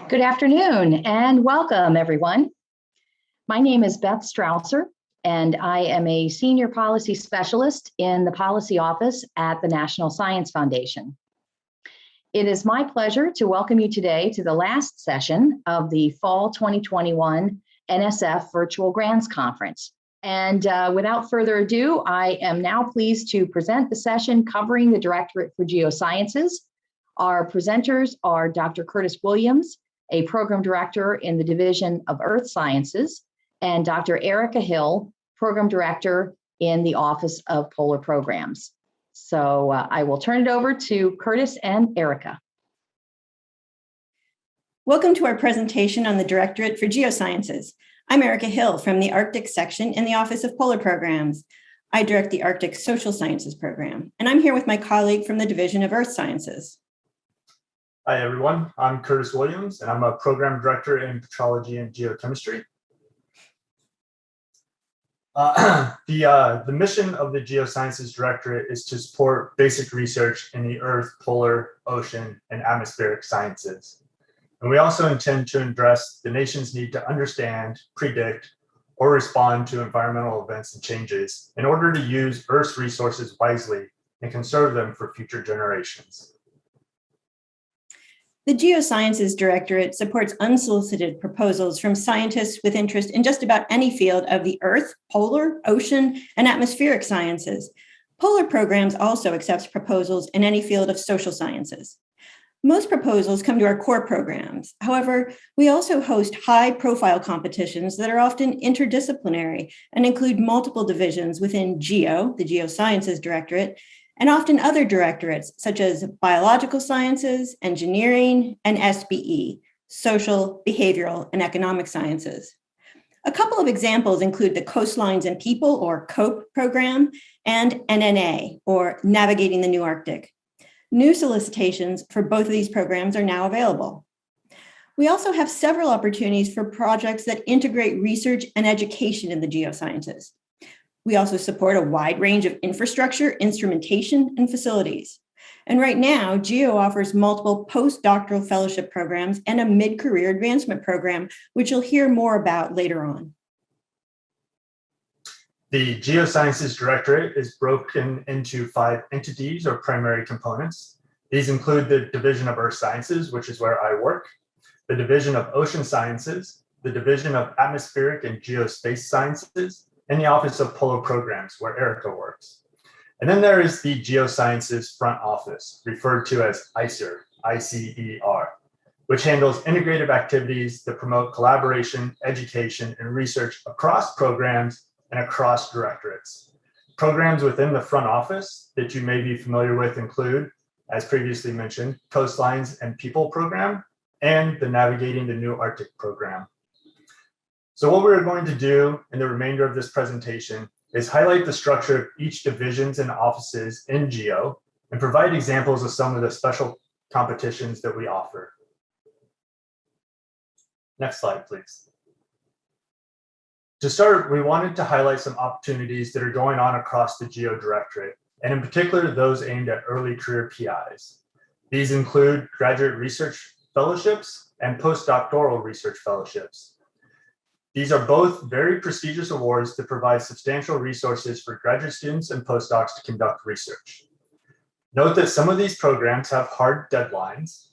Good afternoon and welcome, everyone. My name is Beth Strausser, and I am a senior policy specialist in the policy office at the National Science Foundation. It is my pleasure to welcome you today to the last session of the Fall 2021 NSF Virtual Grants Conference. And without further ado, I am now pleased to present the session covering the Directorate for Geosciences. Our presenters are Dr. Curtis Williams, a program director in the Division of Earth Sciences, and Dr. Erica Hill, program director in the Office of Polar Programs. So I will turn it over to Curtis and Erica. Welcome to our presentation on the Directorate for Geosciences. I'm Erica Hill from the Arctic section in the Office of Polar Programs. I direct the Arctic Social Sciences program, and I'm here with my colleague from the Division of Earth Sciences. Hi, everyone. I'm Curtis Williams, and I'm a program director in petrology and geochemistry. The mission of the Geosciences Directorate is to support basic research in the Earth, polar, ocean, and atmospheric sciences. And we also intend to address the nation's need to understand, predict, or respond to environmental events and changes in order to use Earth's resources wisely and conserve them for future generations. The Geosciences Directorate supports unsolicited proposals from scientists with interest in just about any field of the Earth, polar, ocean, and atmospheric sciences. Polar Programs also accepts proposals in any field of social sciences. Most proposals come to our core programs. However, we also host high-profile competitions that are often interdisciplinary and include multiple divisions within GEO, the Geosciences Directorate, and often other directorates such as biological sciences, engineering, and SBE, social, behavioral, and economic sciences. A couple of examples include the Coastlines and People, or COPE program, and NNA, or Navigating the New Arctic. New solicitations for both of these programs are now available. We also have several opportunities for projects that integrate research and education in the geosciences. We also support a wide range of infrastructure, instrumentation, and facilities. And right now, GEO offers multiple postdoctoral fellowship programs and a mid-career advancement program, which you'll hear more about later on. The Geosciences Directorate is broken into 5 entities or primary components. These include the Division of Earth Sciences, which is where I work, the Division of Ocean Sciences, the Division of Atmospheric and Geospace Sciences, and the Office of Polar Programs, where Erica works. And then there is the Geosciences Front Office, referred to as ICER, I-C-E-R, which handles integrative activities that promote collaboration, education, and research across programs and across directorates. Programs within the front office that you may be familiar with include, as previously mentioned, Coastlines and People program, and the Navigating the New Arctic program. So what we're going to do in the remainder of this presentation is highlight the structure of each divisions and offices in GEO and provide examples of some of the special competitions that we offer. Next slide, please. To start, we wanted to highlight some opportunities that are going on across the GEO Directorate, and in particular, those aimed at early career PIs. These include graduate research fellowships and postdoctoral research fellowships. These are both very prestigious awards that provide substantial resources for graduate students and postdocs to conduct research. Note that some of these programs have hard deadlines,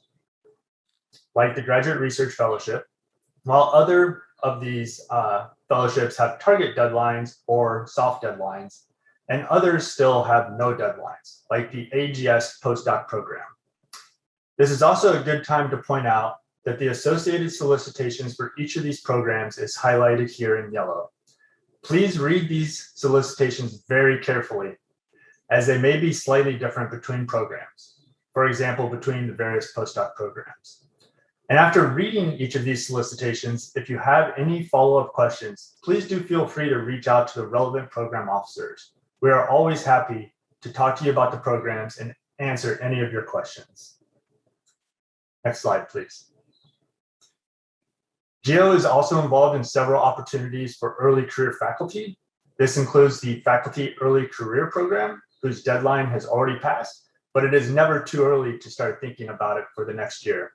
like the Graduate Research Fellowship, while other of these fellowships have target deadlines or soft deadlines, and others still have no deadlines, like the AGS postdoc program. This is also a good time to point out that the associated solicitations for each of these programs is highlighted here in yellow. Please read these solicitations very carefully, as they may be slightly different between programs, for example, between the various postdoc programs. And after reading each of these solicitations, if you have any follow-up questions, please do feel free to reach out to the relevant program officers. We are always happy to talk to you about the programs and answer any of your questions. Next slide, please. GEO is also involved in several opportunities for early career faculty. This includes the Faculty Early Career Program, whose deadline has already passed, but it is never too early to start thinking about it for the next year.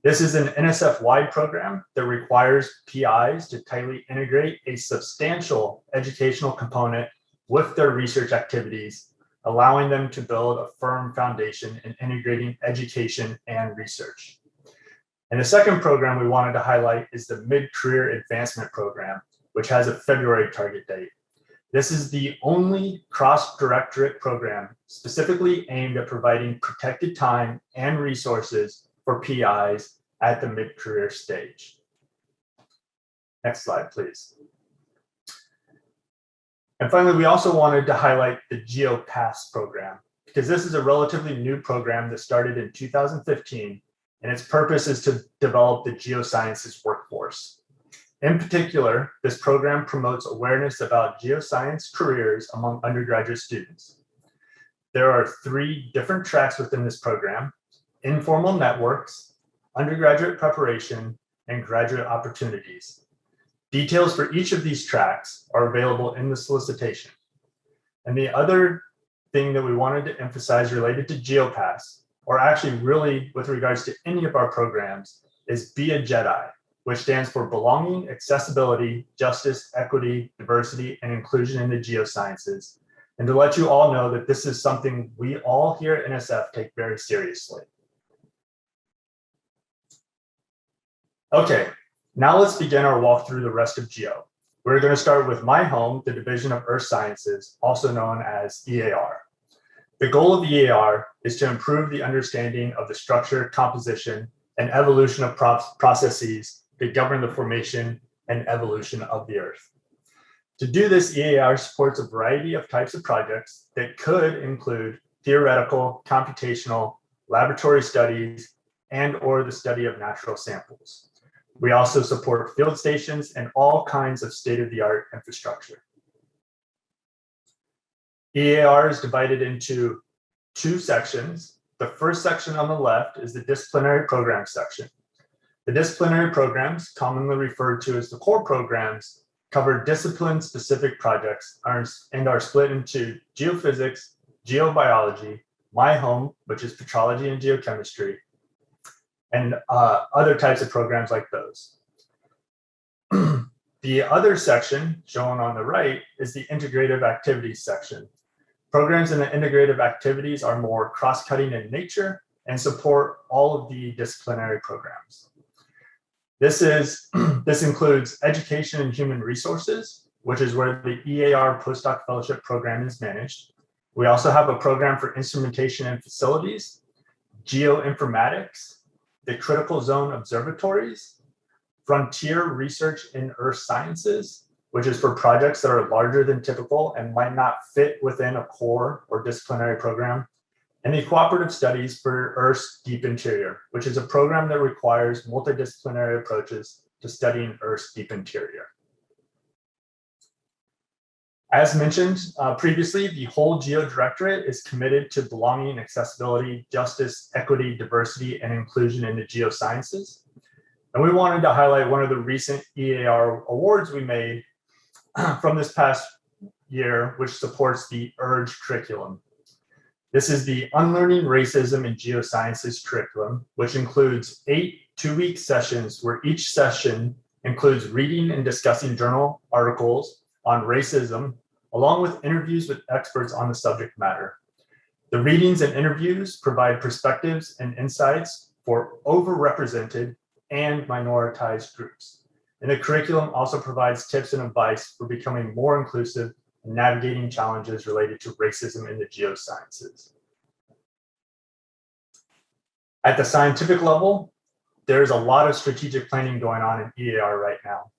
This is an NSF-wide program that requires PIs to tightly integrate a substantial educational component with their research activities, allowing them to build a firm foundation in integrating education and research. And the second program we wanted to highlight is the Mid-Career Advancement Program, which has a February target date. This is the only cross-directorate program specifically aimed at providing protected time and resources for PIs at the mid-career stage. Next slide, please. And finally, we also wanted to highlight the GEO Pass program, because this is a relatively new program that started in 2015, and its purpose is to develop the geosciences workforce. In particular, this program promotes awareness about geoscience careers among undergraduate students. There are 3 different tracks within this program: informal networks, undergraduate preparation, and graduate opportunities. Details for each of these tracks are available in the solicitation. And the other thing that we wanted to emphasize related to GeoPass, or actually really with regards to any of our programs, is Be a Jedi, which stands for Belonging, Accessibility, Justice, Equity, Diversity, and Inclusion in the Geosciences. And to let you all know that this is something we all here at NSF take very seriously. Okay, now let's begin our walk through the rest of GEO. We're going to start with my home, the Division of Earth Sciences, also known as EAR. The goal of EAR is to improve the understanding of the structure, composition, and evolution of processes that govern the formation and evolution of the Earth. To do this, EAR supports a variety of types of projects that could include theoretical, computational, laboratory studies, and/or the study of natural samples. We also support field stations and all kinds of state-of-the-art infrastructure. EAR is divided into 2 sections. The first section on the left is the disciplinary program section. The disciplinary programs, commonly referred to as the core programs, cover discipline-specific projects and are split into geophysics, geobiology, my home, which is petrology and geochemistry, and other types of programs like those. The other section, shown on the right, is the integrative activities section. Programs in the integrative activities are more cross-cutting in nature and support all of the disciplinary programs. This includes education and human resources, which is where the EAR postdoc fellowship program is managed. We also have a program for instrumentation and facilities, geoinformatics, the critical zone observatories, frontier research in earth sciences, which is for projects that are larger than typical and might not fit within a core or disciplinary program, and the cooperative studies for Earth's deep interior, which is a program that requires multidisciplinary approaches to studying Earth's deep interior. As mentioned previously, the whole GEO Directorate is committed to belonging, accessibility, justice, equity, diversity, and inclusion in the geosciences. And we wanted to highlight one of the recent EAR awards we made from this past year, which supports the URGE curriculum. This is the Unlearning Racism in Geosciences curriculum, which includes 8 2-week sessions where each session includes reading and discussing journal articles on racism, along with interviews with experts on the subject matter. The readings and interviews provide perspectives and insights for overrepresented and minoritized groups. And the curriculum also provides tips and advice for becoming more inclusive and navigating challenges related to racism in the geosciences. At the scientific level, there's a lot of strategic planning going on in EAR right now.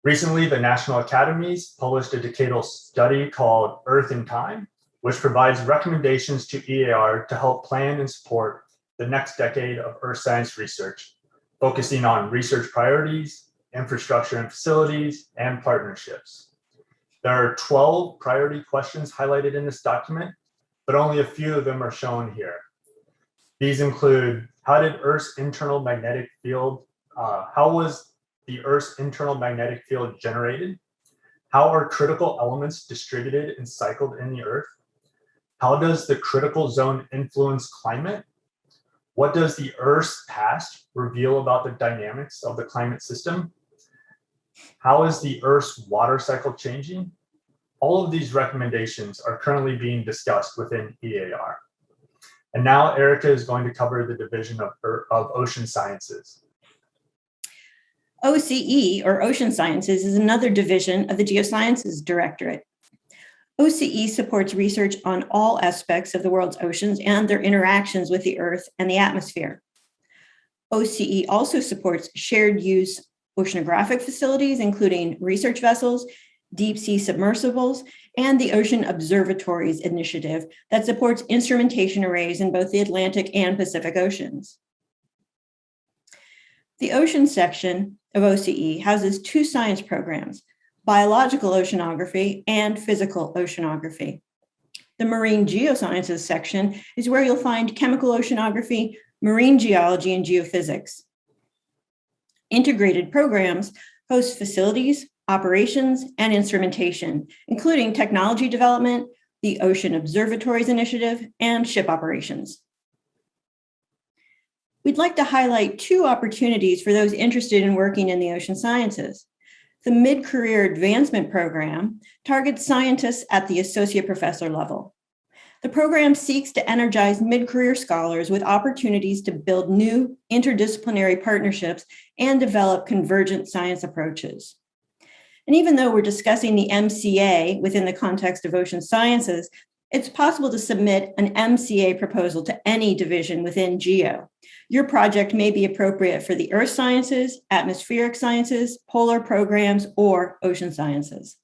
Recently, the National Academies published a decadal study called Earth in Time, which provides recommendations to EAR to help plan and support the next decade of earth science research, focusing on research priorities, infrastructure and facilities, and partnerships. There are 12 priority questions highlighted in this document, but only a few of them are shown here. These include, how did Earth's internal magnetic field, how was the Earth's internal magnetic field generated? How are critical elements distributed and cycled in the Earth? How does the critical zone influence climate? What does the Earth's past reveal about the dynamics of the climate system? How is the Earth's water cycle changing? All of these recommendations are currently being discussed within EAR. And now Erica is going to cover the division of ocean sciences. OCE, or Ocean Sciences, is another division of the Geosciences Directorate. OCE supports research on all aspects of the world's oceans and their interactions with the Earth and the atmosphere. OCE also supports shared use oceanographic facilities, including research vessels, deep sea submersibles, and the Ocean Observatories Initiative that supports instrumentation arrays in both the Atlantic and Pacific Oceans. The ocean section of OCE houses two science programs, biological oceanography and physical oceanography. The marine geosciences section is where you'll find chemical oceanography, marine geology, and geophysics. Integrated programs host facilities, operations, and instrumentation, including technology development, the Ocean Observatories Initiative, and ship operations. We'd like to highlight two opportunities for those interested in working in the ocean sciences. The Mid-Career Advancement Program targets scientists at the associate professor level. The program seeks to energize mid-career scholars with opportunities to build new interdisciplinary partnerships and develop convergent science approaches. And even though we're discussing the MCA within the context of ocean sciences, it's possible to submit an MCA proposal to any division within GEO. Your project may be appropriate for the earth sciences, atmospheric sciences, polar programs, or ocean sciences.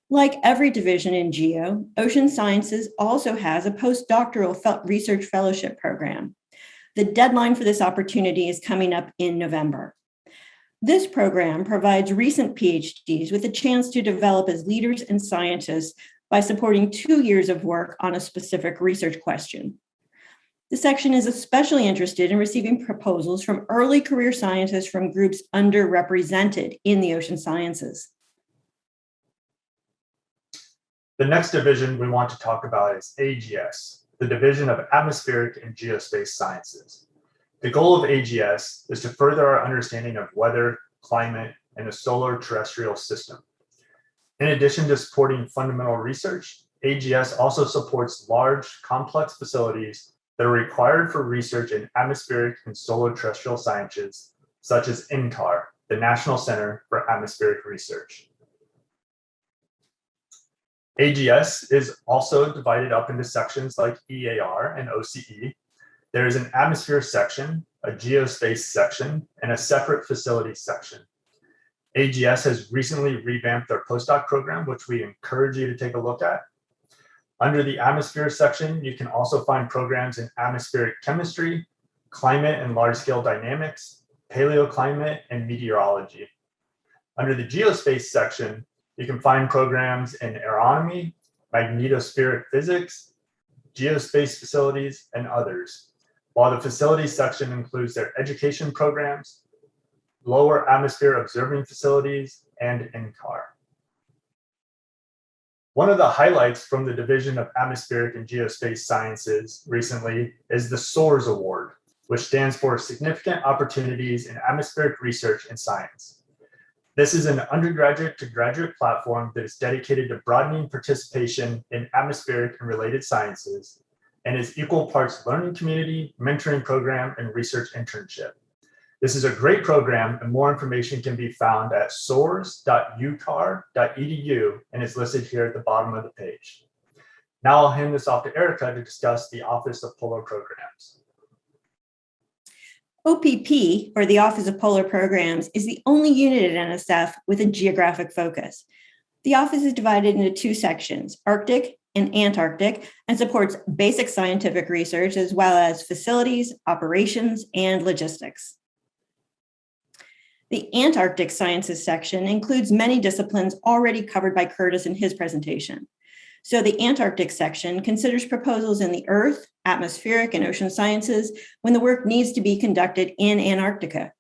Like every division in GEO, ocean sciences also has a postdoctoral research fellowship program. The deadline for this opportunity is coming up in November. This program provides recent PhDs with a chance to develop as leaders and scientists by supporting 2 years of work on a specific research question. The section is especially interested in receiving proposals from early career scientists from groups underrepresented in the ocean sciences. The next division we want to talk about is AGS, the Division of Atmospheric and Geospace Sciences. The goal of AGS is to further our understanding of weather, climate, and the solar terrestrial system. In addition to supporting fundamental research, AGS also supports large, complex facilities that are required for research in atmospheric and solar terrestrial sciences, such as NCAR, the National Center for Atmospheric Research. AGS is also divided up into sections like EAR and OCE. There is an atmosphere section, a geospace section, and a separate facility section. AGS has recently revamped their postdoc program, which we encourage you to take a look at. Under the atmosphere section, you can also find programs in atmospheric chemistry, climate and large-scale dynamics, paleoclimate, and meteorology. Under the geospace section, you can find programs in aeronomy, magnetospheric physics, geospace facilities, and others, while the facilities section includes their education programs, lower atmosphere observing facilities, and NCAR. One of the highlights from the Division of Atmospheric and Geospace Sciences recently is the SOARS Award, which stands for Significant Opportunities in Atmospheric Research and Science. This is an undergraduate to graduate platform that is dedicated to broadening participation in atmospheric and related sciences and is equal parts learning community, mentoring program, and research internship. This is a great program, and more information can be found at soars.ucar.edu and is listed here at the bottom of the page. Now I'll hand this off to Erica to discuss the Office of Polar Programs. OPP, or the Office of Polar Programs, is the only unit at NSF with a geographic focus. The office is divided into two sections, Arctic and Antarctic, and supports basic scientific research as well as facilities, operations, and logistics. The Antarctic Sciences section includes many disciplines already covered by Curtis in his presentation. So the Antarctic section considers proposals in the Earth, atmospheric, and ocean sciences when the work needs to be conducted in Antarctica.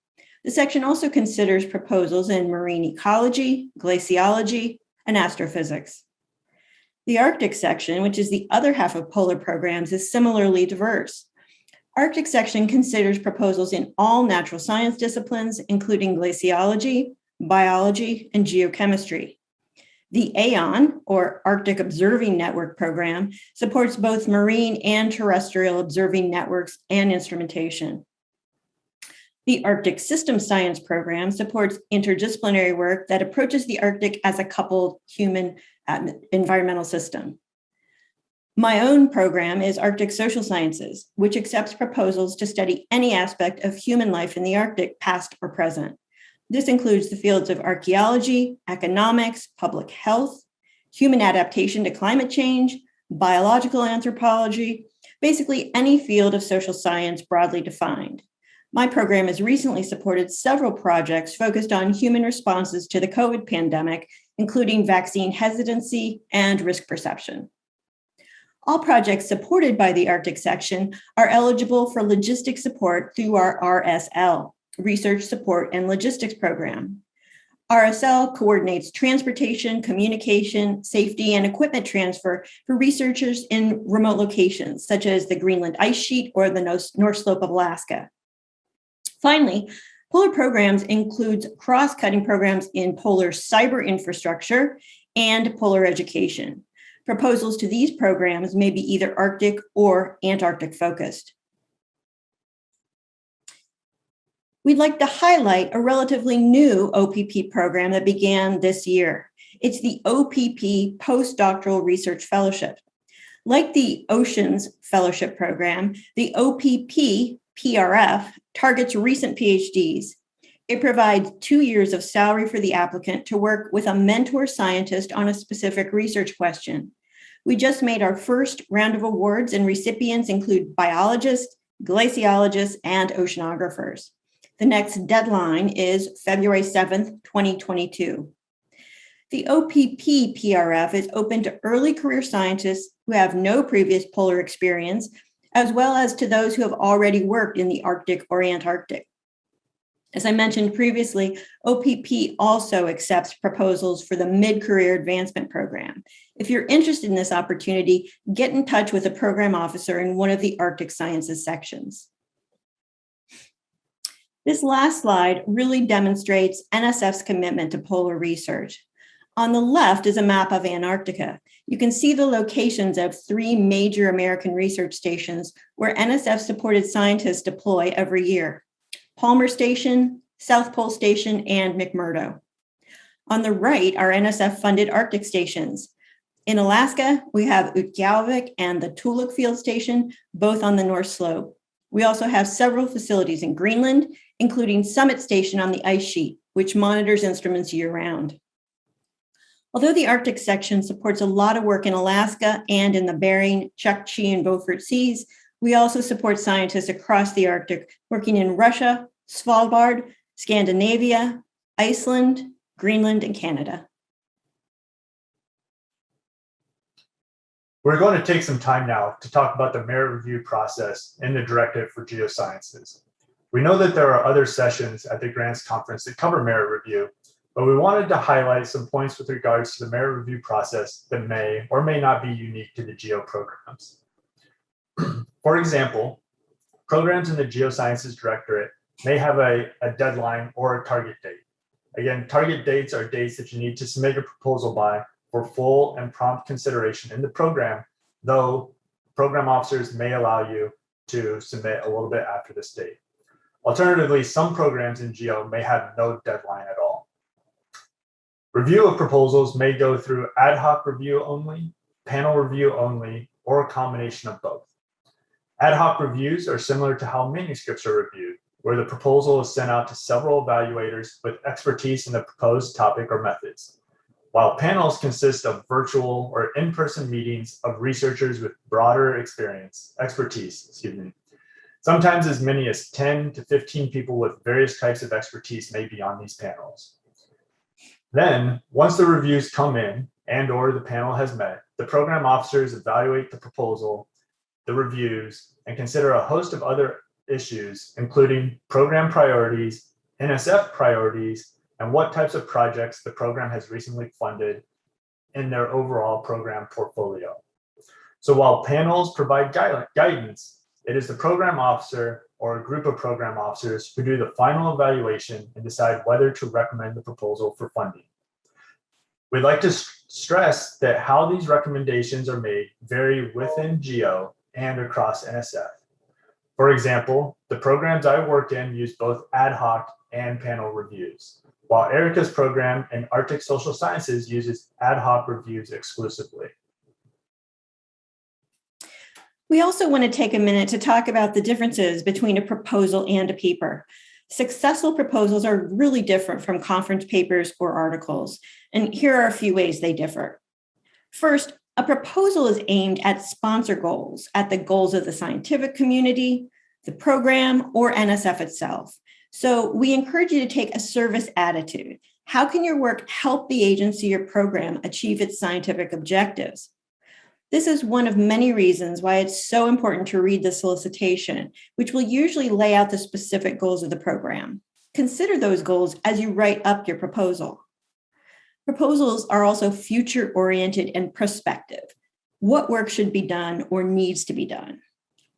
The section also considers proposals in marine ecology, glaciology, and astrophysics. The Arctic section, which is the other half of polar programs, is similarly diverse. Arctic section considers proposals in all natural science disciplines, including glaciology, biology, and geochemistry. The AON, or Arctic Observing Network program, supports both marine and terrestrial observing networks and instrumentation. The Arctic System Science program supports interdisciplinary work that approaches the Arctic as a coupled human environmental system. My own program is Arctic Social Sciences, which accepts proposals to study any aspect of human life in the Arctic, past or present. This includes the fields of archaeology, economics, public health, human adaptation to climate change, biological anthropology, basically any field of social science broadly defined. My program has recently supported several projects focused on human responses to the COVID pandemic, including vaccine hesitancy and risk perception. All projects supported by the Arctic section are eligible for logistics support through our RSL, Research Support and Logistics Program. RSL coordinates transportation, communication, safety, and equipment transfer for researchers in remote locations, such as the Greenland ice sheet or the North Slope of Alaska. Finally, Polar programs includes cross-cutting programs in polar cyber infrastructure and polar education. Proposals to these programs may be either Arctic or Antarctic focused. We'd like to highlight a relatively new OPP program that began this year. It's the OPP Postdoctoral Research Fellowship. Like the Oceans Fellowship Program, the OPP PRF targets recent PhDs. It provides 2 years of salary for the applicant to work with a mentor scientist on a specific research question. We just made our first round of awards, and recipients include biologists, glaciologists, and oceanographers. The next deadline is February 7th, 2022. The OPP PRF is open to early career scientists who have no previous polar experience, as well as to those who have already worked in the Arctic or Antarctic. As I mentioned previously, OPP also accepts proposals for the Mid-Career Advancement Program. If you're interested in this opportunity, get in touch with a program officer in one of the Arctic Sciences sections. This last slide really demonstrates NSF's commitment to polar research. On the left is a map of Antarctica. You can see the locations of 3 major American research stations where NSF-supported scientists deploy every year: Palmer Station, South Pole Station, and McMurdo. On the right are NSF-funded Arctic stations. In Alaska, we have Utqiagvik and the Tuluk Field Station, both on the North Slope. We also have several facilities in Greenland, including Summit Station on the ice sheet, which monitors instruments year-round. Although the Arctic section supports a lot of work in Alaska and in the Bering, Chukchi, and Beaufort Seas, we also support scientists across the Arctic working in Russia, Svalbard, Scandinavia, Iceland, Greenland, and Canada. We're going to take some time now to talk about the merit review process in the Directorate for Geosciences. We know that there are other sessions at the Grants Conference that cover merit review, but we wanted to highlight some points with regards to the merit review process that may or may not be unique to the GEO programs. For example, programs in the Geosciences Directorate may have a deadline or a target date. Again, target dates are dates that you need to submit your proposal by for full and prompt consideration in the program, though program officers may allow you to submit a little bit after this date. Alternatively, some programs in GEO may have no deadline at all. Review of proposals may go through ad hoc review only, panel review only, or a combination of both. Ad hoc reviews are similar to how manuscripts are reviewed, where the proposal is sent out to several evaluators with expertise in the proposed topic or methods, while panels consist of virtual or in-person meetings of researchers with broader expertise. Sometimes as many as 10 to 15 people with various types of expertise may be on these panels. Then, once the reviews come in and/or the panel has met, the program officers evaluate the proposal, the reviews, and consider a host of other issues, including program priorities, NSF priorities, and what types of projects the program has recently funded in their overall program portfolio. So while panels provide guidance, It is the program officer or a group of program officers who do the final evaluation and decide whether to recommend the proposal for funding. We'd like to stress that how these recommendations are made vary within GEO and across NSF. For example, the programs I work in use both ad hoc and panel reviews, while Erica's program in Arctic Social Sciences uses ad hoc reviews exclusively. We also want to take a minute to talk about the differences between a proposal and a paper. Successful proposals are really different from conference papers or articles, and here are a few ways they differ. First, a proposal is aimed at sponsor goals, at the goals of the scientific community, the program, or NSF itself. So we encourage you to take a service attitude. How can your work help the agency or program achieve its scientific objectives? This is one of many reasons why it's so important to read the solicitation, which will usually lay out the specific goals of the program. Consider those goals as you write up your proposal. Proposals are also future-oriented and prospective. What work should be done or needs to be done?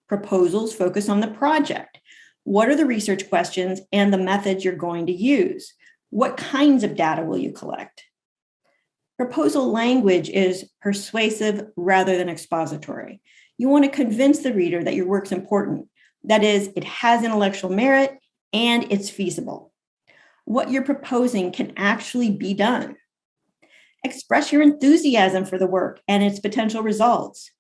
Proposals focus on the project. What are the research questions and the methods you're going to use? What kinds of data will you collect? Proposal language is persuasive rather than expository. You want to convince the reader that your work's important. That is, it has intellectual merit and it's feasible. What you're proposing can actually be done. Express your enthusiasm for the work and its potential results.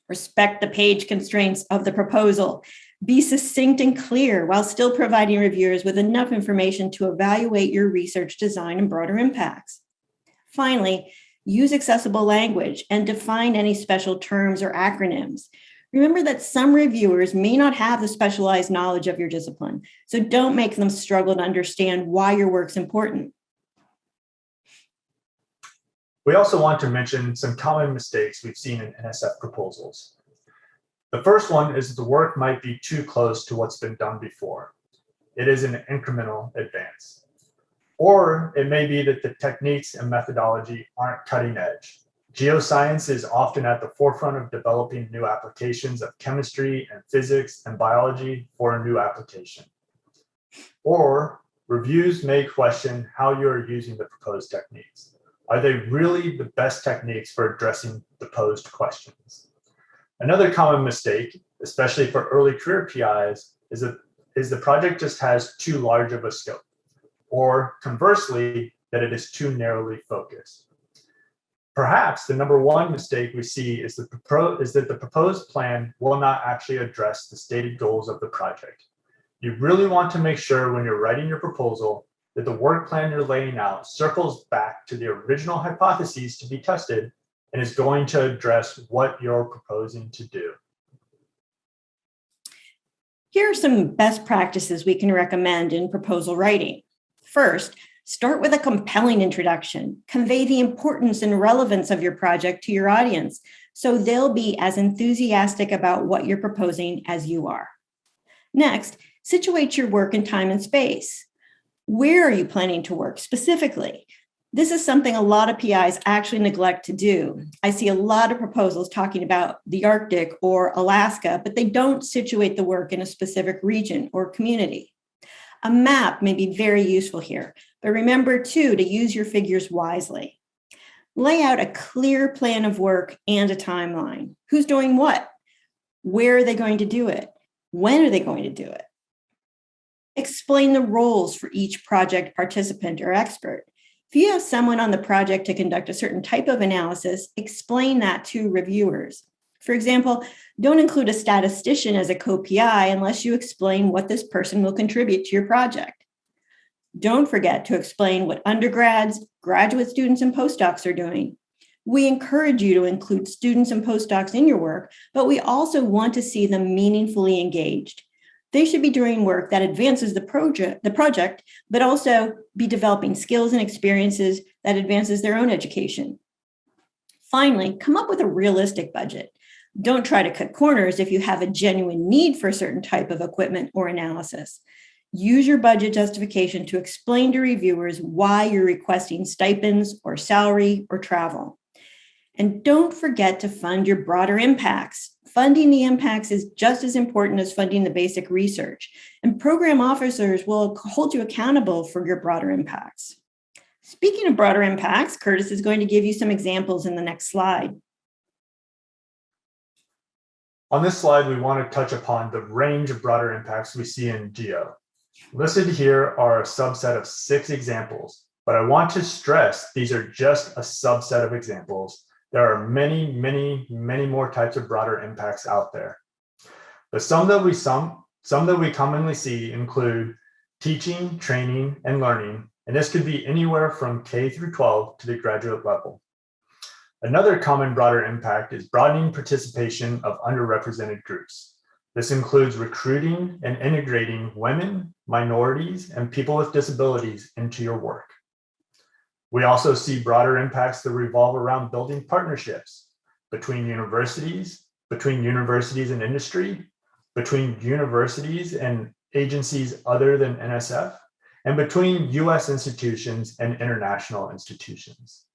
Respect the page constraints of the proposal. Be succinct and clear while still providing reviewers with enough information to evaluate your research design and broader impacts. Finally, use accessible language and define any special terms or acronyms. Remember that some reviewers may not have the specialized knowledge of your discipline, so don't make them struggle to understand why your work's important. We also want to mention some common mistakes we've seen in NSF proposals. The first one is that the work might be too close to what's been done before. It is an incremental advance. Or it may be that the techniques and methodology aren't cutting edge. Geoscience is often at the forefront of developing new applications of chemistry and physics and biology for a new application. Or reviews may question how you are using the proposed techniques. Are they really the best techniques for addressing the posed questions? Another common mistake, especially for early career PIs, is the project just has too large of a scope, or conversely, that it is too narrowly focused. Perhaps the number one mistake we see is that the proposed plan will not actually address the stated goals of the project. You really want to make sure when you're writing your proposal that the work plan you're laying out circles back to the original hypotheses to be tested and is going to address what you're proposing to do. Here are some best practices we can recommend in proposal writing. First, start with a compelling introduction. Convey the importance and relevance of your project to your audience so they'll be as enthusiastic about what you're proposing as you are. Next, situate your work in time and space. Where are you planning to work specifically? This is something a lot of PIs actually neglect to do. I see a lot of proposals talking about the Arctic or Alaska, but they don't situate the work in a specific region or community. A map may be very useful here, but remember too to use your figures wisely. Lay out a clear plan of work and a timeline. Who's doing what? Where are they going to do it? When are they going to do it? Explain the roles for each project participant or expert. If you have someone on the project to conduct a certain type of analysis, explain that to reviewers. For example, don't include a statistician as a co-PI unless you explain what this person will contribute to your project. Don't forget to explain what undergrads, graduate students, and postdocs are doing. We encourage you to include students and postdocs in your work, but we also want to see them meaningfully engaged. They should be doing work that advances the project, but also be developing skills and experiences that advances their own education. Finally, come up with a realistic budget. Don't try to cut corners if you have a genuine need for a certain type of equipment or analysis. Use your budget justification to explain to reviewers why you're requesting stipends or salary or travel. And don't forget to fund your broader impacts. funding the impacts is just as important as funding the basic research, and program officers will hold you accountable for your broader impacts. Speaking of broader impacts, Curtis is going to give you some examples in the next slide. On this slide, we want to touch upon the range of broader impacts we see in GEO. Listed here are a subset of 6 examples, but I want to stress these are just a subset of examples. There are many, many, many more types of broader impacts out there. But some that we commonly see include teaching, training, and learning, and this could be anywhere from K through 12 to the graduate level. Another common broader impact is broadening participation of underrepresented groups. This includes recruiting and integrating women, minorities, and people with disabilities into your work. We also see broader impacts that revolve around building partnerships between universities and industry, between universities and agencies other than NSF, and between US institutions and international institutions.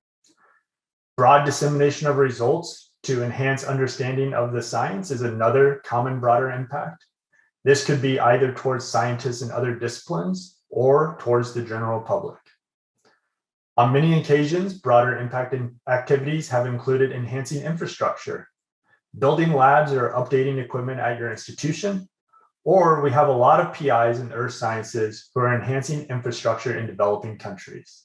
Broad dissemination of results to enhance understanding of the science is another common broader impact. This could be either towards scientists in other disciplines or towards the general public. On many occasions, broader impact activities have included enhancing infrastructure, building labs or updating equipment at your institution, or we have a lot of PIs in earth sciences who are enhancing infrastructure in developing countries.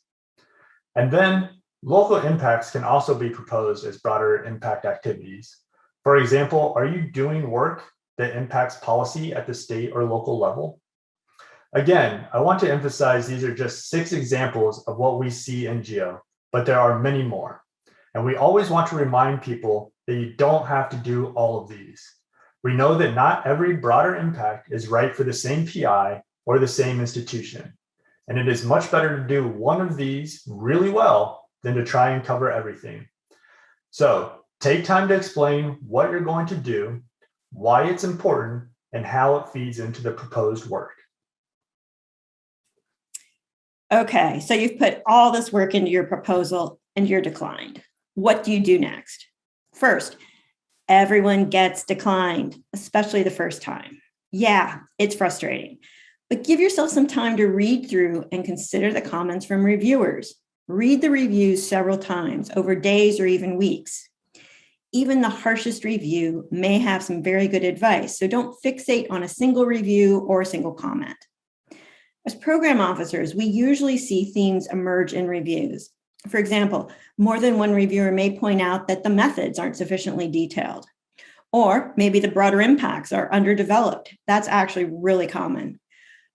And then local impacts can also be proposed as broader impact activities. For example, are you doing work that impacts policy at the state or local level? Again, I want to emphasize these are just 6 examples of what we see in GEO, but there are many more. And we always want to remind people that you don't have to do all of these. We know that not every broader impact is right for the same PI or the same institution. And it is much better to do one of these really well than to try and cover everything. So take time to explain what you're going to do, why it's important, and how it feeds into the proposed work. Okay, so you've put all this work into your proposal and you're declined. What do you do next? First, everyone gets declined, especially the first time. Yeah, it's frustrating, but give yourself some time to read through and consider the comments from reviewers. Read the reviews several times over days or even weeks. Even the harshest review may have some very good advice, so don't fixate on a single review or a single comment. As program officers, we usually see themes emerge in reviews. For example, more than one reviewer may point out that the methods aren't sufficiently detailed, or maybe the broader impacts are underdeveloped. That's actually really common.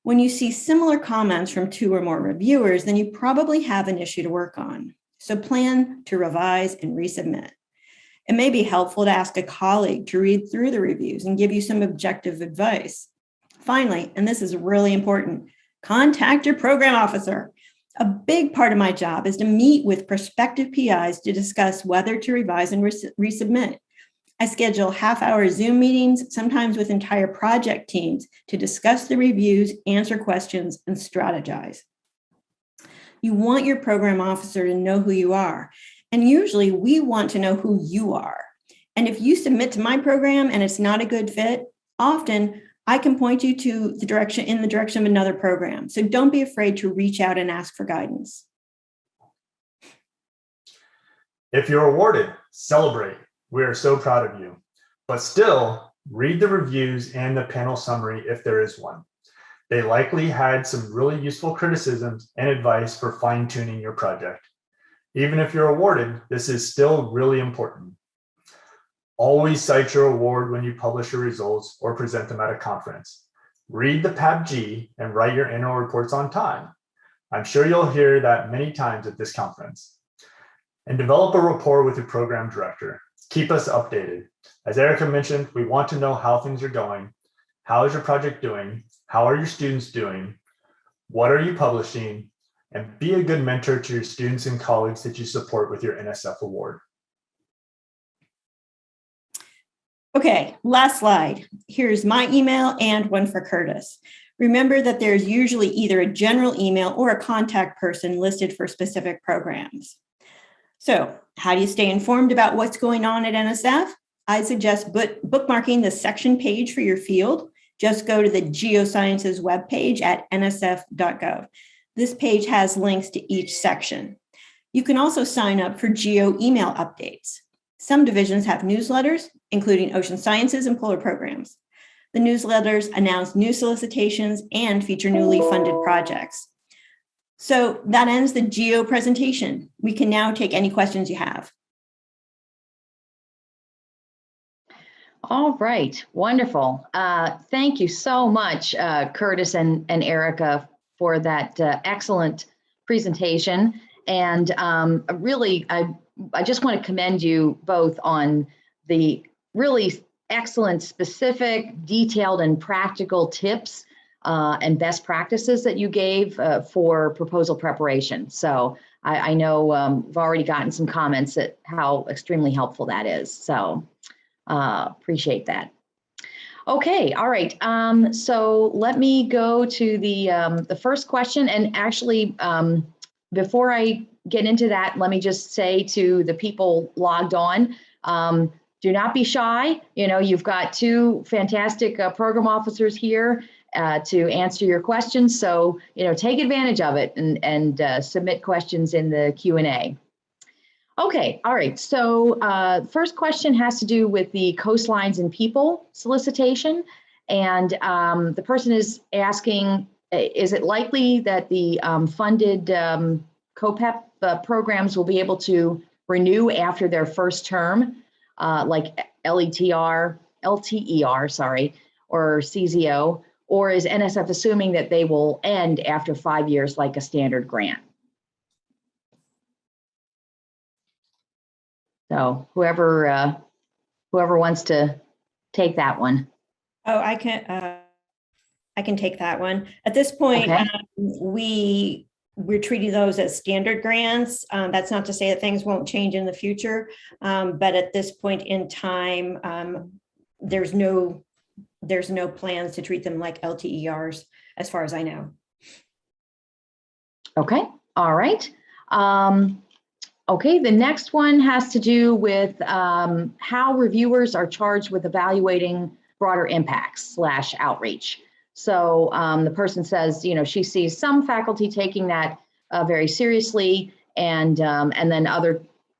When you see similar comments from 2 or more reviewers, then you probably have an issue to work on. So plan to revise and resubmit. It may be helpful to ask a colleague to read through the reviews and give you some objective advice. Finally, and this is really important, contact your program officer. A big part of my job is to meet with prospective PIs to discuss whether to revise and resubmit. I schedule half-hour Zoom meetings, sometimes with entire project teams, to discuss the reviews, answer questions, and strategize. You want your program officer to know who you are, and usually we want to know who you are. And if you submit to my program and it's not a good fit, often I can point you to the direction of another program. So don't be afraid to reach out and ask for guidance. If you're awarded, celebrate. We are so proud of you. But still, read the reviews and the panel summary if there is one. They likely had some really useful criticisms and advice for fine-tuning your project. Even if you're awarded, this is still really important. Always cite your award when you publish your results or present them at a conference. Read the PABG and write your annual reports on time. I'm sure you'll hear that many times at this conference. And develop a rapport with your program director. Keep us updated. As Erica mentioned, we want to know how things are going. How is your project doing? How are your students doing? What are you publishing? And be a good mentor to your students and colleagues that you support with your NSF award. Okay, last slide. Here's my email and one for Curtis. Remember that there's usually either a general email or a contact person listed for specific programs. So how do you stay informed about what's going on at NSF? I suggest bookmarking the section page for your field. Just go to the Geosciences webpage at nsf.gov. This page has links to each section. You can also sign up for GEO email updates. Some divisions have newsletters, including ocean sciences and polar programs. The newsletters announce new solicitations and feature newly funded projects. So that ends the GEO presentation. We can now take any questions you have. All right, wonderful. Thank you so much, Curtis and Erica, for that excellent presentation. And really, I just want to commend you both on the really excellent, specific, detailed, and practical tips and best practices that you gave for proposal preparation. So I know we've already gotten some comments at how extremely helpful that is. So appreciate that. Okay, all right. So let me go to the first question. And actually, before I get into that, let me just say to the people logged on, do not be shy. You know, you've got two fantastic program officers here to answer your questions. So, you know, take advantage of it and submit questions in the Q&A. Okay, all right. So first question has to do with the coastlines and people solicitation. And the person is asking, is it likely that the funded COPEP programs will be able to renew after their first term, like LTER, sorry, or CZO, or is NSF assuming that they will end after 5 years like a standard grant? So whoever wants to take that one. Oh, I can take that one. At this point, Okay. we're treating those as standard grants. That's not to say that things won't change in the future, but at this point in time, there's no plans to treat them like LTERs, as far as I know. Okay. All right. Okay, the next one has to do with how reviewers are charged with evaluating broader impacts / outreach. So the person says, you know, she sees some faculty taking that very seriously, and then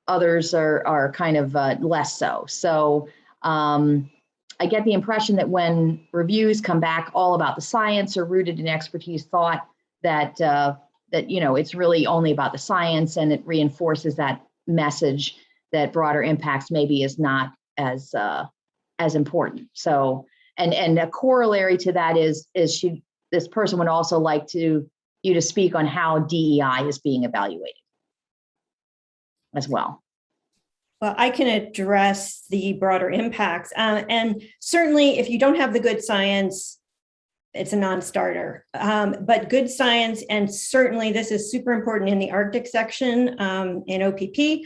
others are kind of less so. So I get the impression that when reviews come back all about the science or rooted in expertise thought, that you know, it's really only about the science, and it reinforces that message that broader impacts maybe is not as important. So, and a corollary to that is this person would also like you to speak on how DEI is being evaluated as well. Well, I can address the broader impacts, and certainly if you don't have the good science, it's a non-starter, but good science, and certainly this is super important in the Arctic section in OPP,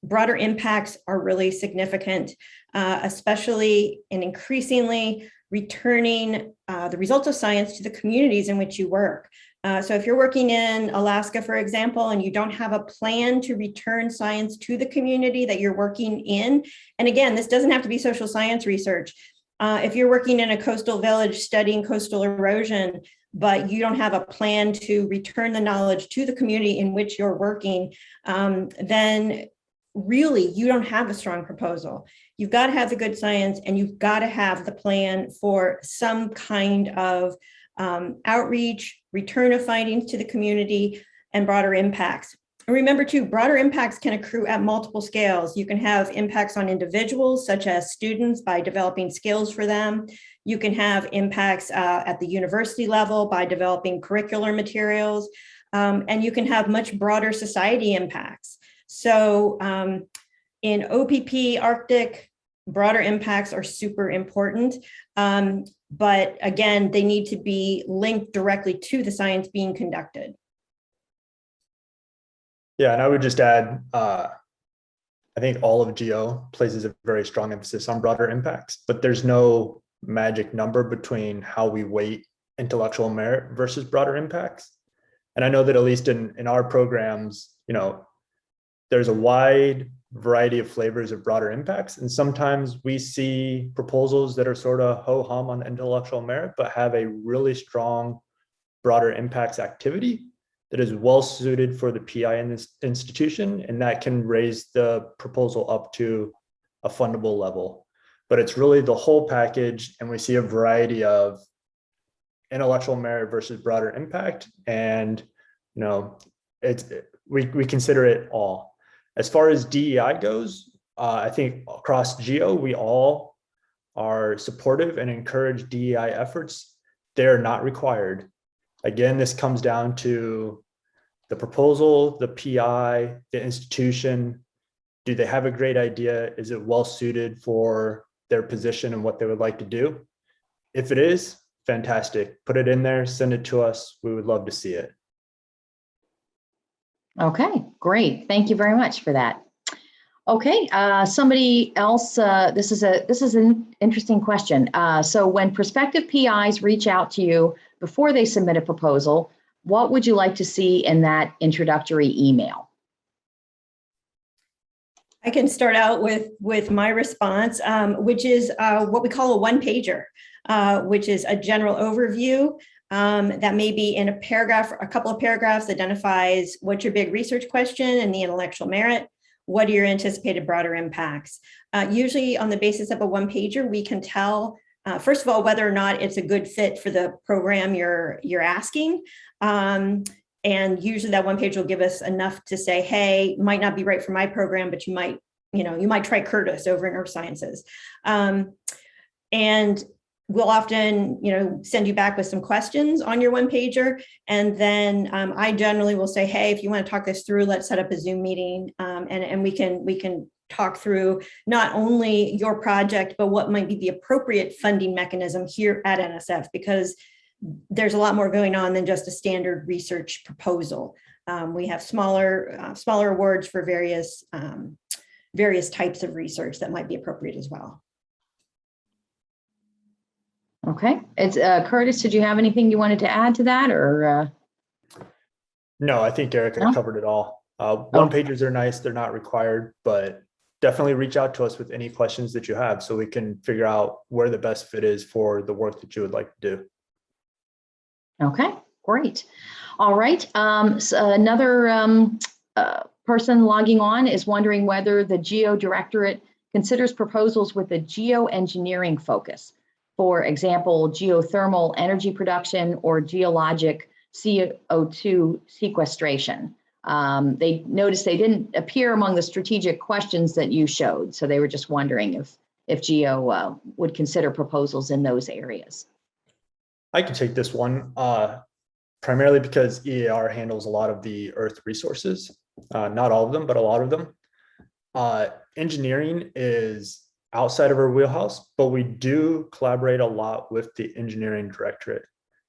broader impacts are really significant, especially in increasingly returning the results of science to the communities in which you work. So if you're working in Alaska, for example, and you don't have a plan to return science to the community that you're working in, and again, this doesn't have to be social science research. If you're working in a coastal village studying coastal erosion, but you don't have a plan to return the knowledge to the community in which you're working, then really you don't have a strong proposal. You've got to have the good science, and you've got to have the plan for some kind of outreach, return of findings to the community, and broader impacts. And remember too, broader impacts can accrue at multiple scales. You can have impacts on individuals, such as students, by developing skills for them. You can have impacts at the university level by developing curricular materials, and you can have much broader society impacts. So in OPP Arctic, broader impacts are super important, but again, they need to be linked directly to the science being conducted. Yeah, and I would just add, I think all of GEO places a very strong emphasis on broader impacts, but there's no magic number between how we weight intellectual merit versus broader impacts. And I know that at least in our programs, you know, there's a wide variety of flavors of broader impacts. And sometimes we see proposals that are sort of ho-hum on intellectual merit, but have a really strong broader impacts activity that is well suited for the PI in this institution, and that can raise the proposal up to a fundable level. But it's really the whole package, and we see a variety of intellectual merit versus broader impact, and we consider it all. As far as DEI goes, I think across GEO we all are supportive and encourage DEI efforts. They're not required. Again, this comes down to the proposal, the PI, the institution. Do they have a great idea? Is it well suited for their position and what they would like to do? If it is, fantastic. Put it in there, send it to us. We would love to see it. Okay, great. Thank you very much for that. Okay, somebody else, this is an interesting question. So when prospective PIs reach out to you before they submit a proposal, what would you like to see in that introductory email? I can start out with my response, which is what we call a one-pager, which is a general overview that may be in a paragraph, a couple of paragraphs, identifies what's your big research question and the intellectual merit. What are your anticipated broader impacts? Usually on the basis of a one-pager, we can tell, first of all, whether or not it's a good fit for the program you're asking. And usually that one page will give us enough to say, hey, might not be right for my program, but you might try Curtis over in Earth Sciences. And we'll often, send you back with some questions on your one pager. And then I generally will say, hey, if you want to talk this through, let's set up a Zoom meeting. And we can talk through not only your project, but what might be the appropriate funding mechanism here at NSF, because there's a lot more going on than just a standard research proposal. We have smaller awards for various types of research that might be appropriate as well. Okay, it's Curtis, did you have anything you wanted to add to that, or? No, I think Erica covered it all. One pagers are nice, they're not required, but definitely reach out to us with any questions that you have so we can figure out where the best fit is for the work that you would like to do. Okay, great. All right. So another person logging on is wondering whether the GEO Directorate considers proposals with a geoengineering focus. For example, geothermal energy production or geologic CO2 sequestration. They noticed they didn't appear among the strategic questions that you showed. So they were just wondering if GEO would consider proposals in those areas. I can take this one, primarily because EAR handles a lot of the Earth resources, not all of them, but a lot of them. Engineering is outside of our wheelhouse, but we do collaborate a lot with the Engineering Directorate.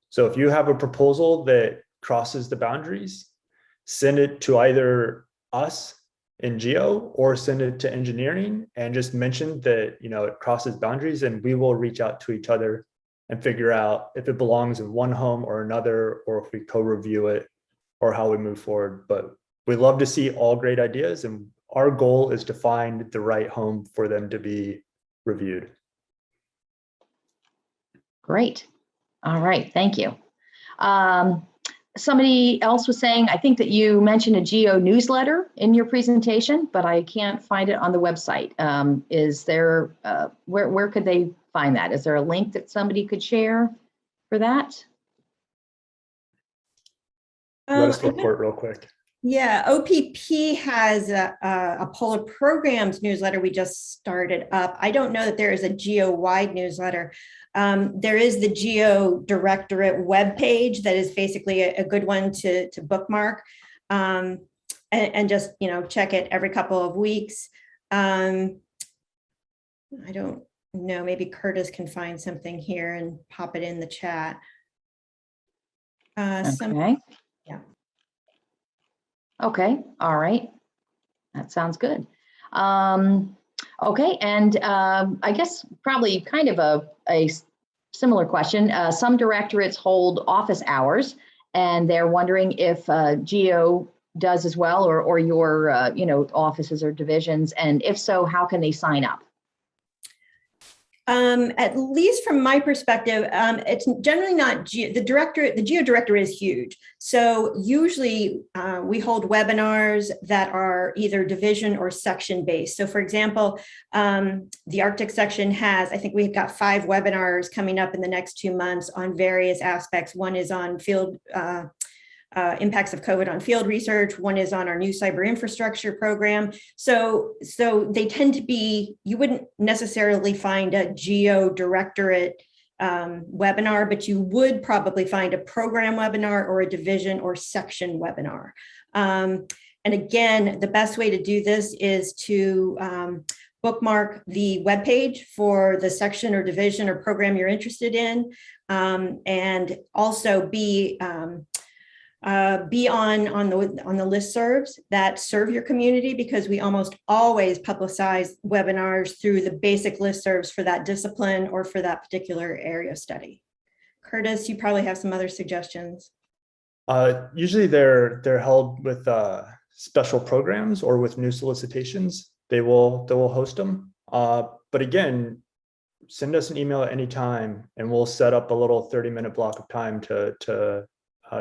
So if you have a proposal that crosses the boundaries, send it to either us in GEO or send it to engineering and just mention that it crosses boundaries, and we will reach out to each other and figure out if it belongs in one home or another, or if we co-review it, or how we move forward. But we love to see all great ideas, and our goal is to find the right home for them to be reviewed. Great. All right, thank you. Somebody else was saying, I think that you mentioned a GEO newsletter in your presentation, but I can't find it on the website. Is there, where could they find that? Is there a link that somebody could share for that? Let us report real quick. Yeah, OPP has a Polar Programs newsletter we just started up. I don't know that there is a GEO-wide newsletter. There is the GEO Directorate webpage that is basically a good one to bookmark and just check it every couple of weeks. I don't know, maybe Curtis can find something here and pop it in the chat. Okay. Yeah. Okay, all right. That sounds good. Okay, and I guess probably kind of a similar question. Some directorates hold office hours, and they're wondering if GEO does as well, or your offices or divisions? And if so, how can they sign up? At least from my perspective, it's generally not the Directorate. The GEO Directorate is huge. So usually we hold webinars that are either division or section based. So for example, the Arctic section has, I think we've got 5 webinars coming up in the next 2 months on various aspects. One is on field impacts of COVID on field research. One is on our new cyber infrastructure program. So they tend to be, you wouldn't necessarily find a GEO Directorate webinar, but you would probably find a program webinar or a division or section webinar. And again, the best way to do this is to bookmark the webpage for the section or division or program you're interested in, and also be on the listservs that serve your community, because we almost always publicize webinars through the basic listservs for that discipline or for that particular area of study. Curtis, you probably have some other suggestions. Usually they're held with special programs or with new solicitations. They will host them. But again, send us an email at any time and we'll set up a little 30-minute block of time to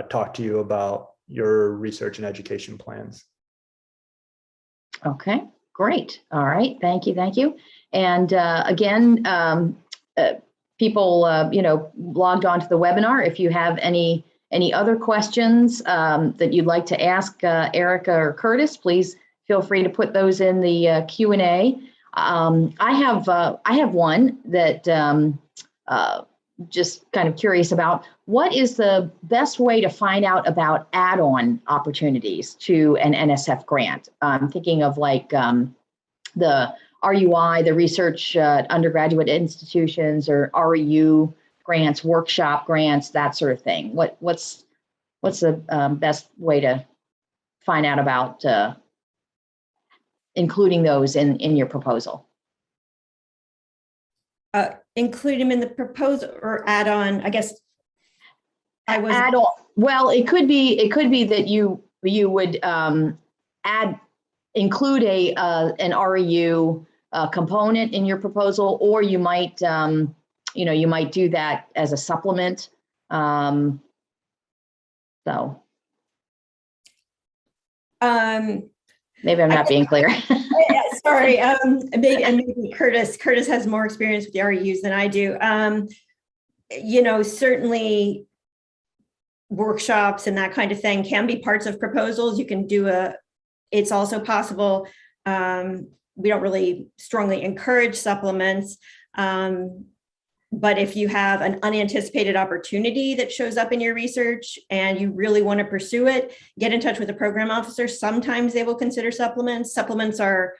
talk to you about your research and education plans. Okay, great. All right, thank you. And again, people, logged onto the webinar. If you have any other questions that you'd like to ask Erica or Curtis, please feel free to put those in the Q&A. I have one that just kind of curious about. What is the best way to find out about add-on opportunities to an NSF grant? I'm thinking of like the RUI, the research undergraduate institutions, or REU grants, workshop grants, that sort of thing. What's the best way to find out about including those in your proposal? Include them in the proposal or add on, I guess. Add on. Well, it could be that you would include an REU component in your proposal, or you might you might do that as a supplement. So. Maybe I'm not being clear. Sorry, maybe Curtis has more experience with the REUs than I do. Certainly workshops and that kind of thing can be parts of proposals. You can do it's also possible. We don't really strongly encourage supplements. But if you have an unanticipated opportunity that shows up in your research and you really want to pursue it, get in touch with the program officer. Sometimes they will consider supplements. Supplements are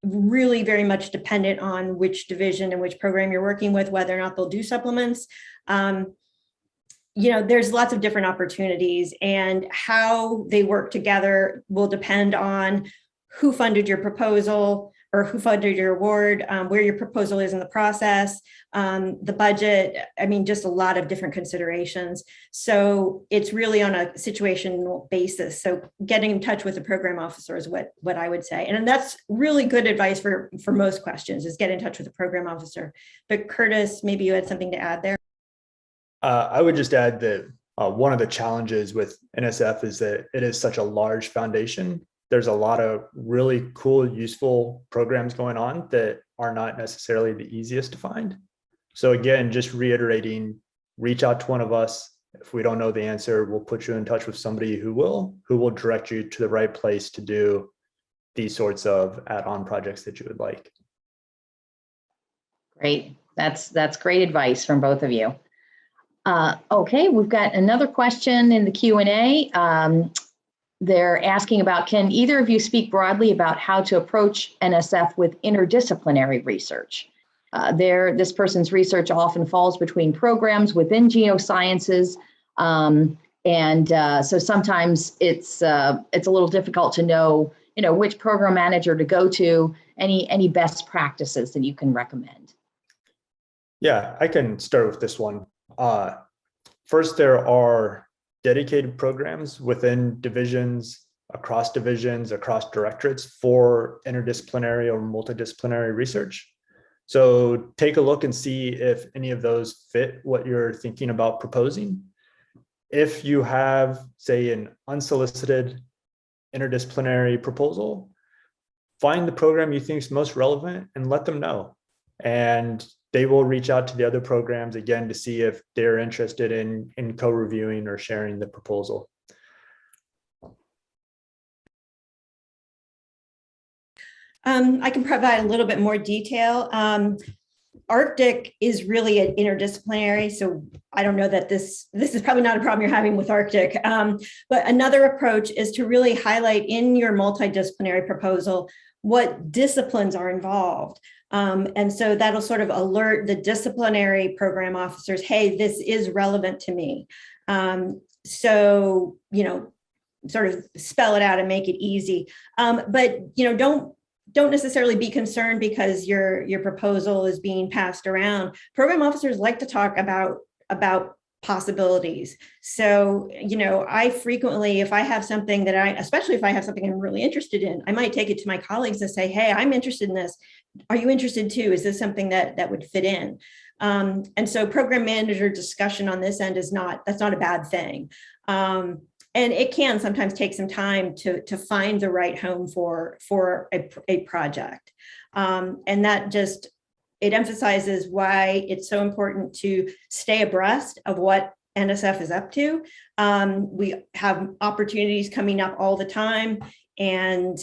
really very much dependent on which division and which program you're working with, whether or not they'll do supplements. There's lots of different opportunities, and how they work together will depend on who funded your proposal or who funded your award, where your proposal is in the process, the budget. Just a lot of different considerations. So it's really on a situational basis. So getting in touch with the program officer is what I would say. And that's really good advice for most questions, is get in touch with the program officer. But Curtis, maybe you had something to add there. I would just add that one of the challenges with NSF is that it is such a large foundation. There's a lot of really cool, useful programs going on that are not necessarily the easiest to find. So again, just reiterating, reach out to one of us. If we don't know the answer, we'll put you in touch with somebody who will direct you to the right place to do these sorts of add-on projects that you would like. Great. That's great advice from both of you. Okay, we've got another question in the Q&A. They're asking about, can either of you speak broadly about how to approach NSF with interdisciplinary research? This person's research often falls between programs within geosciences. So sometimes it's a little difficult to know, which program manager to go to. Any best practices that you can recommend? Yeah, I can start with this one. First, there are dedicated programs within divisions across divisions, across directorates for interdisciplinary or multidisciplinary research. So take a look and see if any of those fit what you're thinking about proposing. If you have, say, an unsolicited interdisciplinary proposal, find the program you think is most relevant and let them know. And they will reach out to the other programs again to see if they're interested in co-reviewing or sharing the proposal. I can provide a little bit more detail. Arctic is really an interdisciplinary, so I don't know that this is probably not a problem you're having with Arctic. But another approach is to really highlight in your multidisciplinary proposal what disciplines are involved. And so that'll sort of alert the disciplinary program officers, hey, this is relevant to me. So, sort of spell it out and make it easy. But, don't necessarily be concerned because your proposal is being passed around. Program officers like to talk about possibilities. So, I frequently, if I have something especially if I have something I'm really interested in, I might take it to my colleagues and say, hey, I'm interested in this. Are you interested too? Is this something that would fit in? And so program manager discussion on this end that's not a bad thing. And it can sometimes take some time to find the right home for a project. And that it emphasizes why it's so important to stay abreast of what NSF is up to. We have opportunities coming up all the time. And,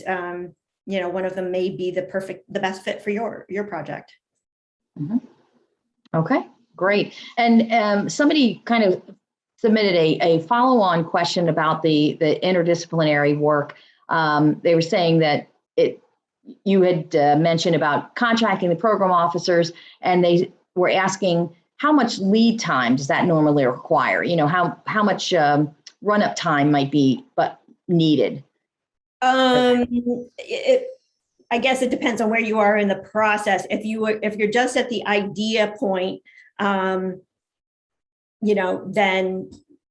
one of them may be the best fit for your project. Mm-hmm. Okay, great. And somebody kind of submitted a follow-on question about the interdisciplinary work. They were saying that you had mentioned about contracting the program officers, and they were asking how much lead time does that normally require? How much run-up time might be needed? I guess it depends on where you are in the process. If you're just at the idea point, then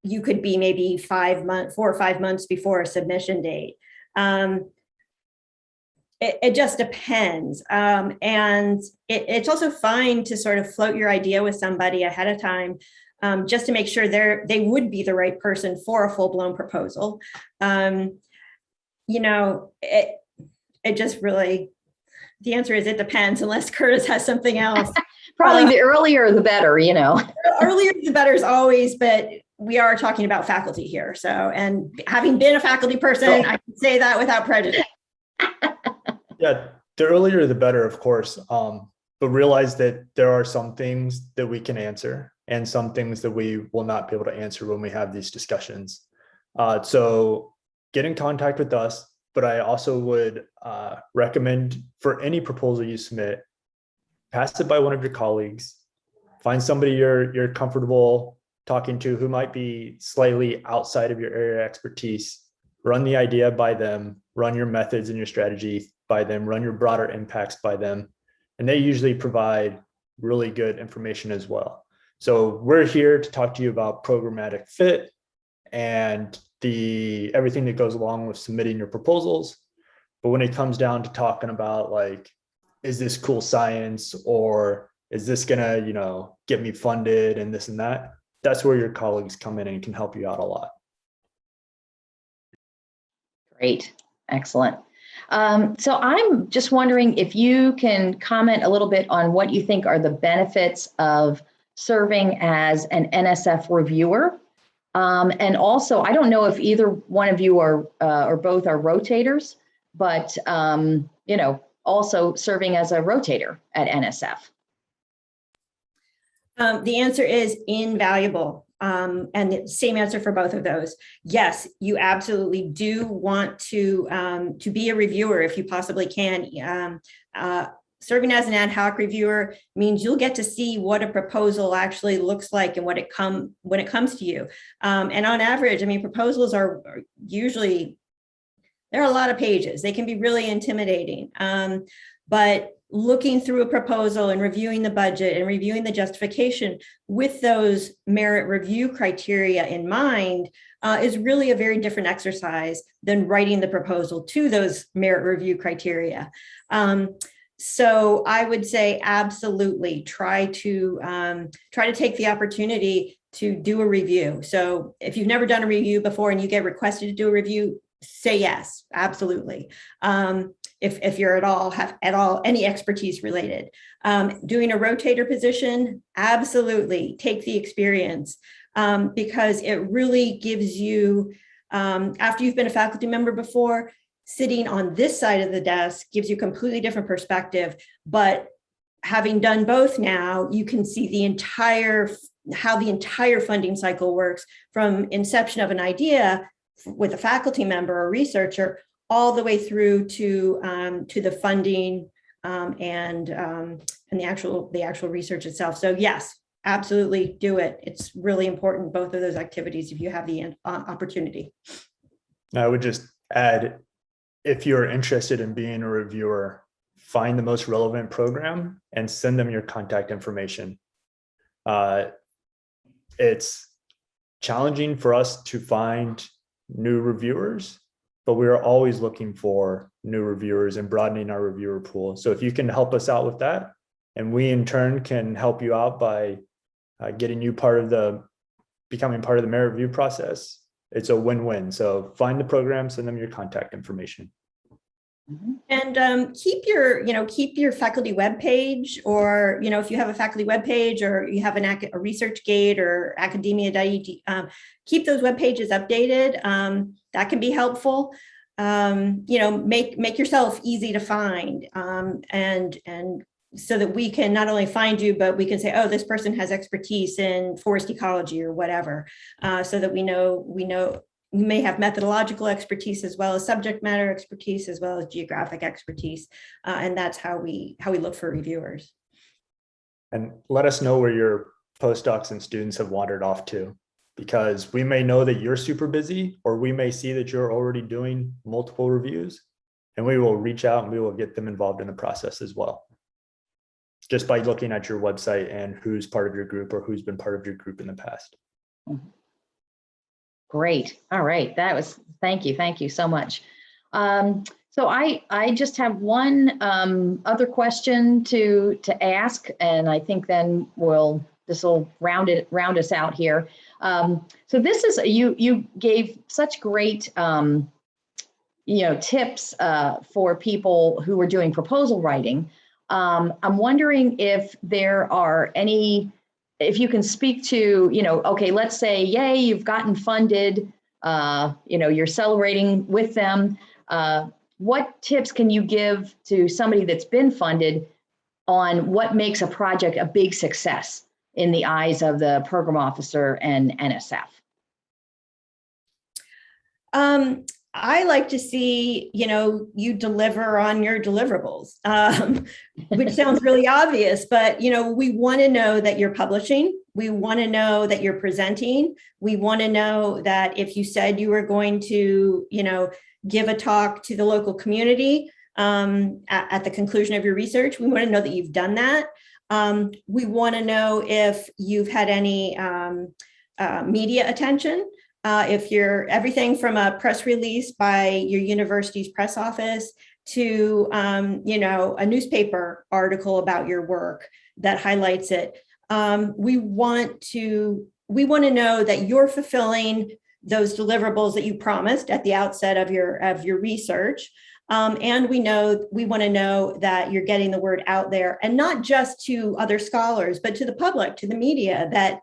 you could be maybe 4 or 5 months before a submission date. It just depends. And it's also fine to sort of float your idea with somebody ahead of time, just to make sure they would be the right person for a full-blown proposal. It just really, the answer is it depends, unless Curtis has something else. Probably the earlier the better, Earlier the better is always, but we are talking about faculty here. So, and having been a faculty person, I can say that without prejudice. Yeah, the earlier the better, of course. But realize that there are some things that we can answer and some things that we will not be able to answer when we have these discussions. So get in contact with us, but I also would recommend for any proposal you submit, pass it by one of your colleagues, find somebody you're comfortable talking to who might be slightly outside of your area of expertise, run the idea by them, run your methods and your strategy by them, run your broader impacts by them. And they usually provide really good information as well. So we're here to talk to you about programmatic fit and everything that goes along with submitting your proposals. But when it comes down to talking about is this cool science, or is this gonna, get me funded and this and that, that's where your colleagues come in and can help you out a lot. Great, excellent. So I'm just wondering if you can comment a little bit on what you think are the benefits of serving as an NSF reviewer. And also, I don't know if either one of you are or both are rotators, but also serving as a rotator at NSF. The answer is invaluable. And the same answer for both of those. Yes, you absolutely do want to be a reviewer if you possibly can. Serving as an ad hoc reviewer means you'll get to see what a proposal actually looks like and when it comes to you. And on average, proposals are usually, there are a lot of pages. They can be really intimidating. but looking through a proposal and reviewing the budget and reviewing the justification with those merit review criteria in mind is really a very different exercise than writing the proposal to those merit review criteria. So I would say absolutely try to take the opportunity to do a review. So if you've never done a review before and you get requested to do a review, say yes, absolutely. If you're have any expertise related. Doing a rotator position, absolutely take the experience because it really gives you, after you've been a faculty member before, sitting on this side of the desk gives you a completely different perspective. But having done both now, you can see how the entire funding cycle works from inception of an idea with a faculty member or researcher all the way through to the funding and the actual research itself. So yes, absolutely do it. It's really important, both of those activities, if you have the opportunity. I would just add, if you're interested in being a reviewer, find the most relevant program and send them your contact information. It's challenging for us to find new reviewers, but we are always looking for new reviewers and broadening our reviewer pool. So if you can help us out with that, and we in turn can help you out by getting you becoming part of the merit review process, it's a win-win. So find the program, send them your contact information. And keep your faculty webpage, or if you have a faculty webpage or you have a ResearchGate or academia.edu, keep those web pages updated. That can be helpful. Make yourself easy to find, and so that we can not only find you, but we can say, oh, this person has expertise in forest ecology or whatever, so that we know. We may have methodological expertise as well as subject matter expertise, as well as geographic expertise. And that's how we look for reviewers. And let us know where your postdocs and students have wandered off to, because we may know that you're super busy, or we may see that you're already doing multiple reviews, and we will reach out and we will get them involved in the process as well, just by looking at your website and who's part of your group or who's been part of your group in the past. Great. All right. Thank you. Thank you so much. So I just have one other question to ask, and I think then this will round us out here. So this is, you gave such great tips for people who are doing proposal writing. I'm wondering if there are if you can speak to, okay, let's say, yay, you've gotten funded, you're celebrating with them. What tips can you give to somebody that's been funded on what makes a project a big success in the eyes of the program officer and NSF? I like to see, you deliver on your deliverables, which sounds really obvious, but, we want to know that you're publishing. We want to know that you're presenting. We want to know that if you said you were going to, give a talk to the local community at the conclusion of your research, we want to know that you've done that. We want to know if you've had any media attention. If you're everything from a press release by your university's press office to, a newspaper article about your work that highlights it. We want to know that you're fulfilling those deliverables that you promised at the outset of your research. And we want to know that you're getting the word out there, and not just to other scholars, but to the public, to the media, that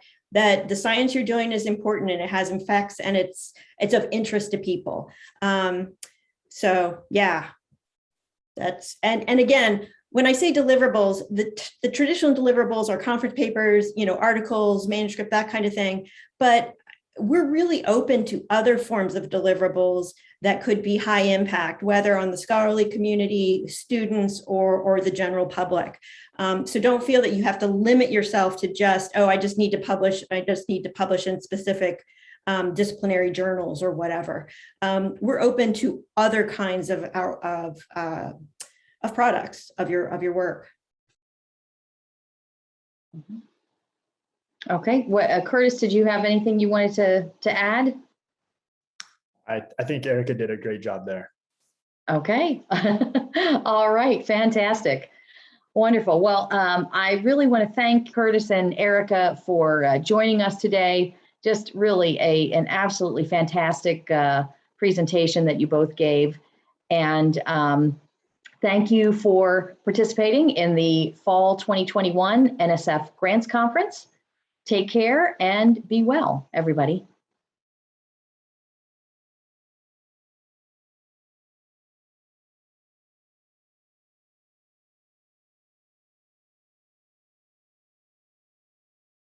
the science you're doing is important and it has effects and it's of interest to people. So yeah, and again, when I say deliverables, the traditional deliverables are conference papers, articles, manuscript, that kind of thing. But we're really open to other forms of deliverables that could be high impact, whether on the scholarly community, students, or the general public. So don't feel that you have to limit yourself to just, I just need to publish in specific disciplinary journals or whatever. We're open to other kinds of products of your work. Okay, Curtis, did you have anything you wanted to add? I think Erica did a great job there. Okay, all right, fantastic. Wonderful. Well, I really want to thank Curtis and Erica for joining us today. Just really an absolutely fantastic presentation that you both gave. And thank you for participating in the Fall 2021 NSF Grants Conference. Take care and be well, everybody.